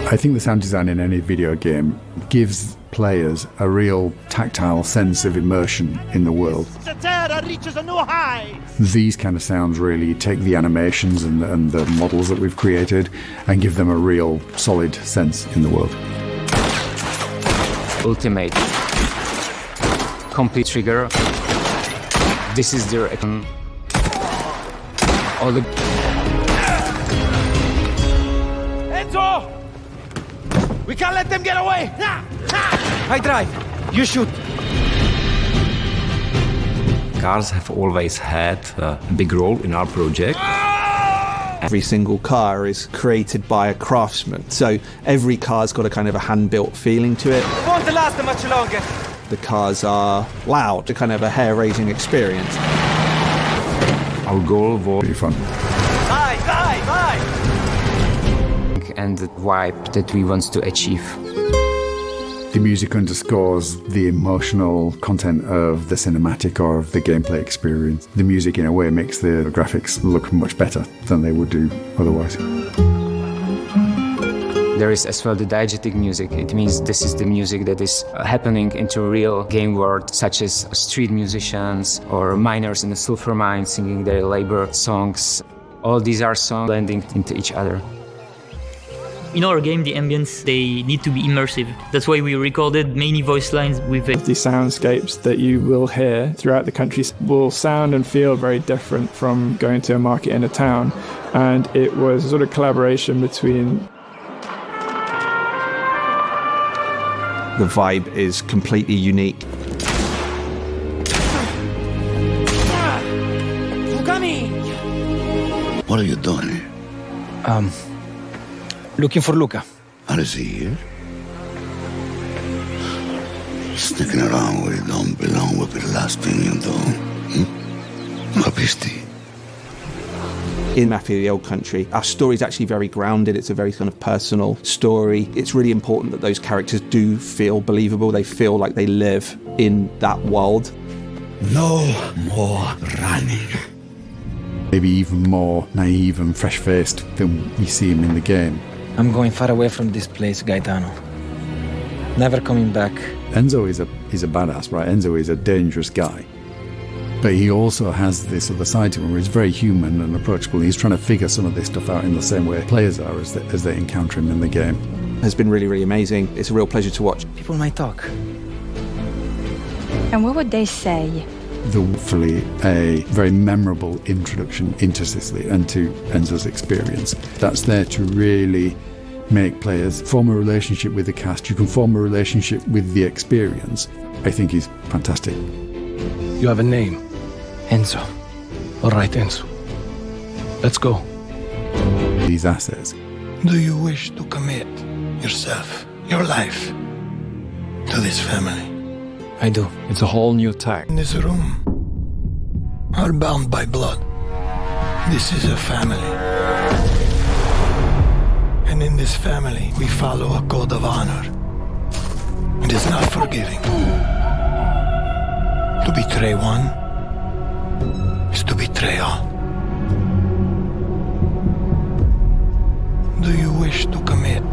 I think the sound design in any video game gives players a real tactile sense of immersion in the world. The terror reaches a new high. These kind of sounds really take the animations and the models that we've created and give them a real solid sense in the world. Ultimate. Complete trigger. This is their all the Enzo! We can't let them get away! I drive, you shoot. Cars have always had a big role in our project. Every single car is created by a craftsman, so every car's got a kind of a hand-built feeling to it. Won't last much longer. The cars are loud, a kind of a hair-raising experience. Our goal was Pretty fun. Bye! and the vibe that we want to achieve. The music underscores the emotional content of the cinematic or of the gameplay experience. The music, in a way, makes the graphics look much better than they would do otherwise. There is as well the diegetic music. It means this is the music that is happening into a real game world, such as street musicians or miners in the sulfur mine singing their labor songs. All these are songs blending into each other. In our game, the ambience, they need to be immersive. That's why we recorded many voice lines with it. The soundscapes that you will hear throughout the country will sound and feel very different from going to a market in a town. And it was a sort of collaboration between... The vibe is completely unique. What are you doing? Looking for Luca. And is he here? Sticking around where you don't belong will be the last thing you do. Capisti? In Mafia, the Old Country, our story is actually very grounded. It's a very kind of personal story. It's really important that those characters do feel believable. They feel like they live in that world. No more running. Maybe even more naive and fresh-faced than we see him in the game. I'm going far away from this place, Gaetano. Never coming back. Enzo is a badass, right? Enzo is a dangerous guy. But he also has this other side to him where he's very human and approachable. He's trying to figure some of this stuff out in the same way players are as they encounter him in the game. It's been really, really amazing. It's a real pleasure to watch. People might talk. And what would they say? Hopefully a very memorable introduction into Sicily and to Enzo's experience. That's there to really make players form a relationship with the cast. You can form a relationship with the experience. I think he's fantastic. You have a name. Enzo. All right, Enzo. Let's go. These assets. Do you wish to commit yourself, your life, to this family? I do. It's a whole new tag. In this room, are bound by blood. This is a family. And in this family, we follow a code of honor. It is not forgiving. To betray one is to betray all. Do you wish to commit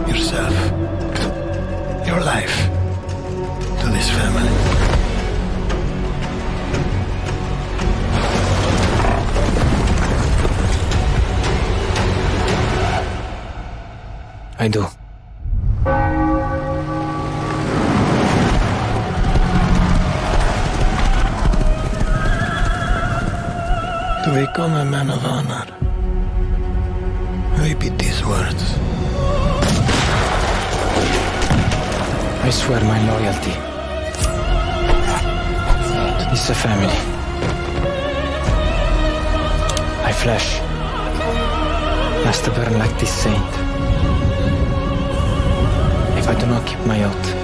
yourself, your life, to this family? I do. To become a man of honor, repeat these words. I swear my loyalty to this family. My flesh has to burn like this saint. If I do not keep my oath.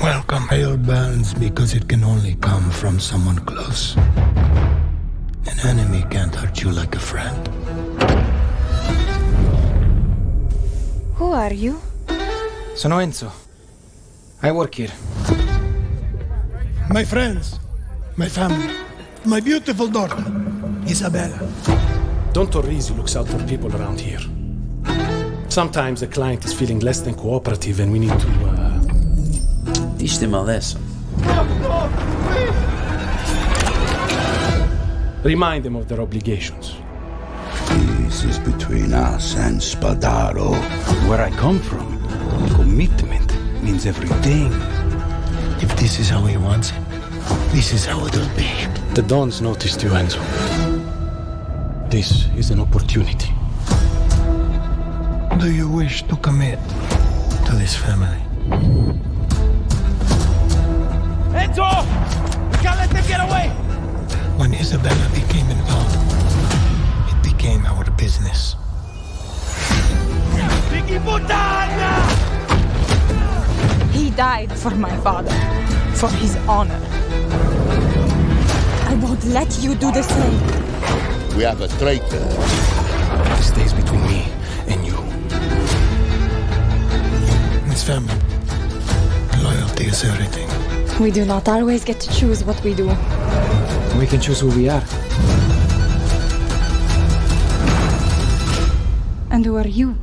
Welcome. Hail burns because it can only come from someone close. An enemy can't hurt you like a friend. Who are you? Sono Enzo. I work here. My friends, My family. My beautiful daughter, Isabella. Don Torrisi looks out for people around here. Sometimes the client is feeling less than cooperative and we need to, teach them a lesson. remind them of their obligations. This is between us and Spadaro. Where I come from, commitment means everything. If this is how he wants it, this is how it'll be. The Dons noticed you, Enzo. This is an opportunity. Do you wish to commit to this family? Enzo! We can't let them get away! When Isabella became involved, it became our business. He died for my father, for his honor. I won't let you do the same. We have a traitor. This stays between me and you. It's family. Loyalty is everything. We do not always get to choose what we do. We can choose who we are. And who are you?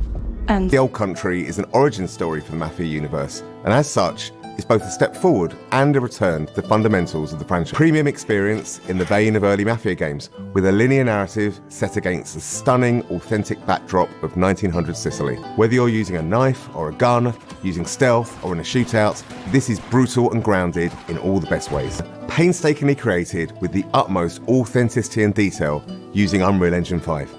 And The Old Country is an origin story for the Mafia universe, and as such, it's both a step forward and a return to the fundamentals of the franchise. Premium experience in the vein of early Mafia games, with a linear narrative set against the stunning, authentic backdrop of 1900 Sicily. Whether you're using a knife or a gun, using stealth or in a shootout, this is brutal and grounded in all the best ways. Painstakingly created with the utmost authenticity and detail using Unreal Engine 5.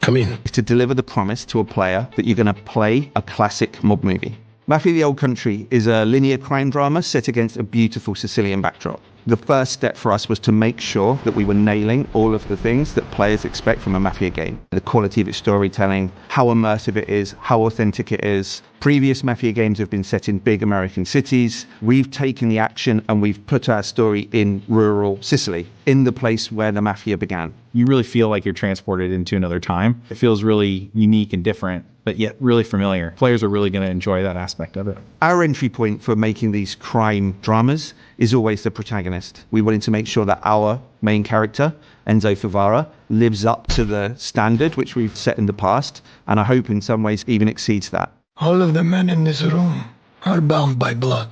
Come in. To deliver the promise to a player that you're going to play a classic mob movie. Mafia: The Old Country is a linear crime drama set against a beautiful Sicilian backdrop. The first step for us was to make sure that we were nailing all of the things that players expect from a Mafia game. The quality of its storytelling, how immersive it is, how authentic it is. Previous Mafia games have been set in big American cities. We've taken the action and we've put our story in rural Sicily, in the place where the Mafia began. You really feel like you're transported into another time. It feels really unique and different, but yet really familiar. Players are really going to enjoy that aspect of it. Our entry point for making these crime dramas is always the protagonist. We wanted to make sure that our main character, Enzo Favara, lives up to the standard which we've set in the past, and I hope in some ways even exceeds that. All of the men in this room are bound by blood.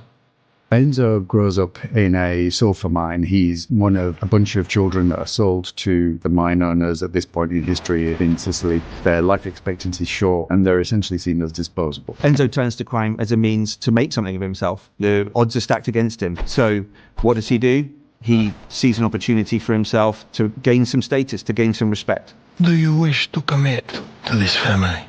Enzo grows up in a sulfur mine. He's one of a bunch of children that are sold to the mine owners at this point in history in Sicily. Their life expectancy is short and they're essentially seen as disposable. Enzo turns to crime as a means to make something of himself. The odds are stacked against him. So what does he do? He sees an opportunity for himself to gain some status, to gain some respect. Do you wish to commit to this family?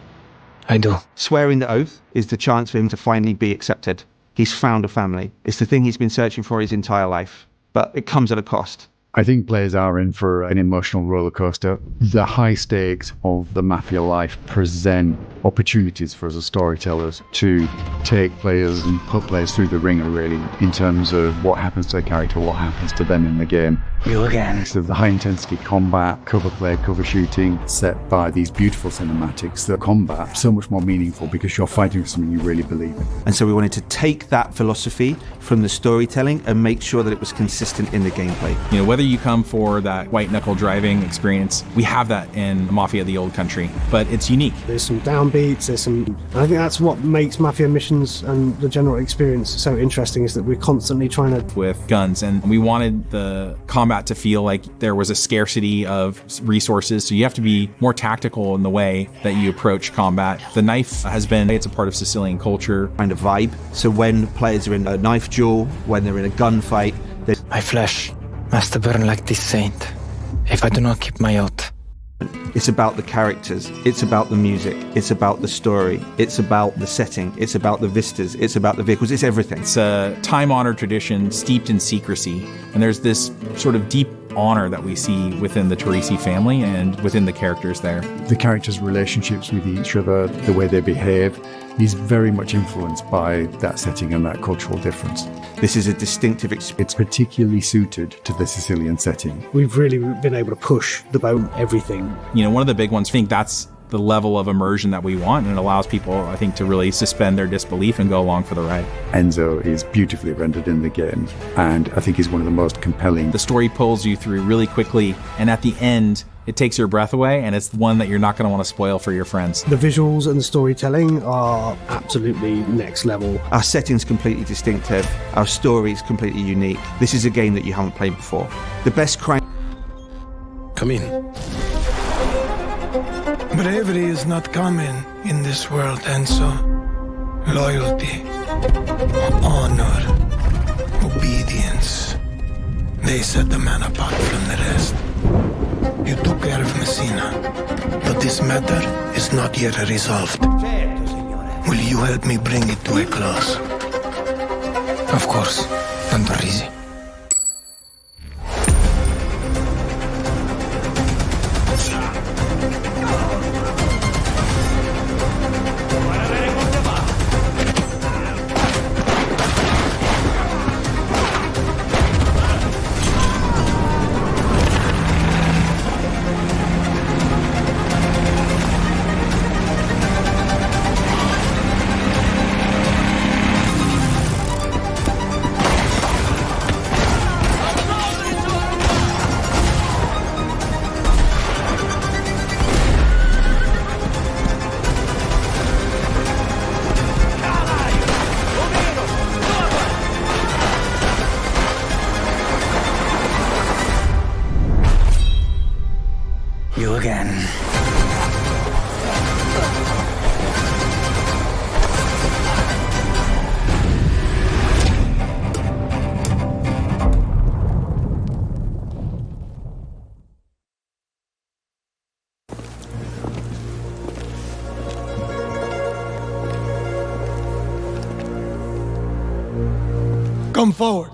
I do. Swearing the oath is the chance for him to finally be accepted. He's found a family. It's the thing he's been searching for his entire life, but it comes at a cost. I think players are in for an emotional roller coaster. The high stakes of the Mafia life present opportunities for us as storytellers to take players and put players through the ringer, really, in terms of what happens to a character, what happens to them in the game. You again. So the high intensity combat, cover play, cover shooting, set by these beautiful cinematics, the combat so much more meaningful because you're fighting for something you really believe in. And so we wanted to take that philosophy from the storytelling and make sure that it was consistent in the gameplay. You know, whether you come for that white knuckle driving experience, we have that in Mafia: The Old Country, but it's unique. There's some downbeats, and I think that's what makes Mafia missions and the general experience so interesting, is that we're constantly trying to... With guns, and we wanted the combat to feel like there was a scarcity of resources, so you have to be more tactical in the way that you approach combat. The knife has been, it's a part of Sicilian culture. Kind of vibe. So when players are in a knife duel, when they're in a gunfight, My flesh must burn like this saint if I do not keep my oath. It's about the characters, it's about the music, it's about the story, it's about the setting, it's about the vistas, it's about the vehicles, it's everything. It's a time-honored tradition steeped in secrecy, and there's this sort of deep honor that we see within the Torrisi family and within the characters there. The characters' relationships with each other, the way they behave, is very much influenced by that setting and that cultural difference. This is a distinctive experience. It's particularly suited to the Sicilian setting. We've really been able to push the boat, everything. You know, one of the big ones, I think that's the level of immersion that we want, and it allows people, I think, to really suspend their disbelief and go along for the ride. Enzo is beautifully rendered in the game, and I think he's one of the most compelling. The story pulls you through really quickly, and at the end, it takes your breath away, and it's one that you're not going to want to spoil for your friends. The visuals and the storytelling are absolutely next level. Our setting's completely distinctive. Our story's completely unique. This is a game that you haven't played before. The best crime... Come in. Bravery is not common in this world, Enzo. Loyalty, honor, obedience. They set the man apart from the rest. You took care of Messina, but this matter is not yet resolved. Will you help me bring it to a close? Of course, Don Torrisi. You again. Come forward.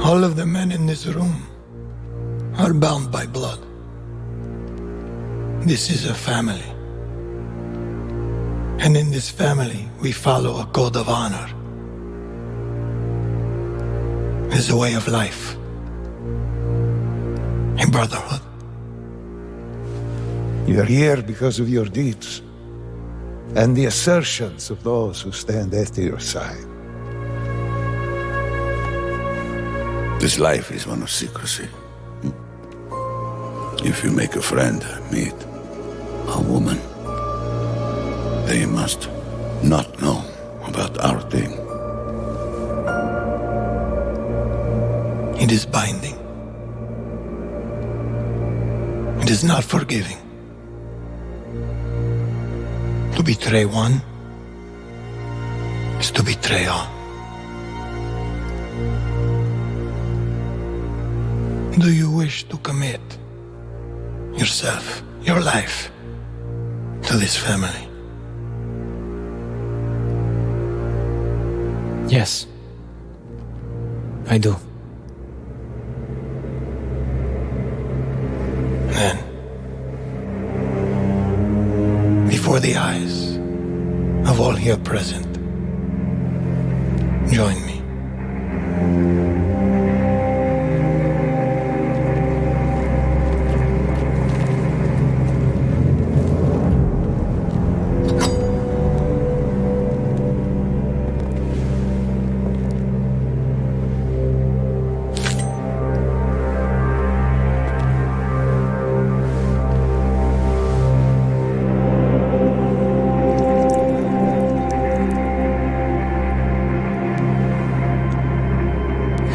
All of the men in this room are bound by blood. This is a family. And in this family, we follow a code of honor. It's a way of life. A brotherhood. You're here because of your deeds and the assertions of those who stand at your side. This life is one of secrecy. If you make a friend, meet a woman, they must not know about our thing. It is binding. It is not forgiving. To betray one is to betray all. Do you wish to commit yourself, your life, to this family? Yes, I do. Then, before the eyes of all here present, join me.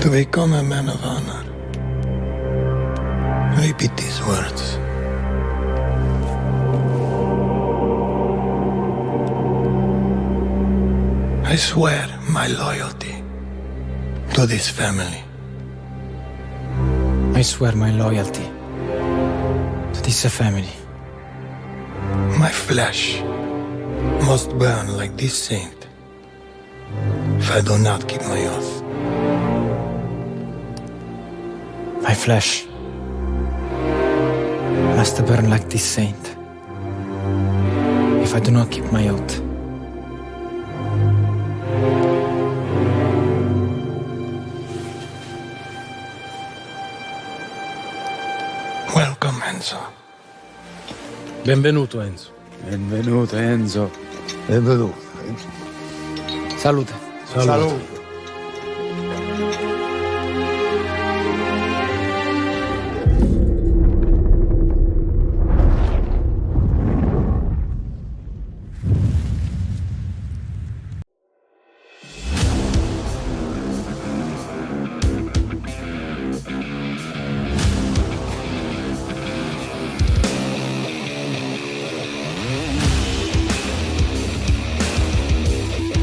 To become a man of honor, repeat these words. I swear my loyalty to this family. I swear my loyalty to this family. My flesh must burn like this saint if I do not keep my oath. My flesh must burn like this saint if I do not keep my oath. Welcome, Enzo. Benvenuto, Enzo. Benvenuto, Enzo. Benvenuto, Enzo. Salute. Salute.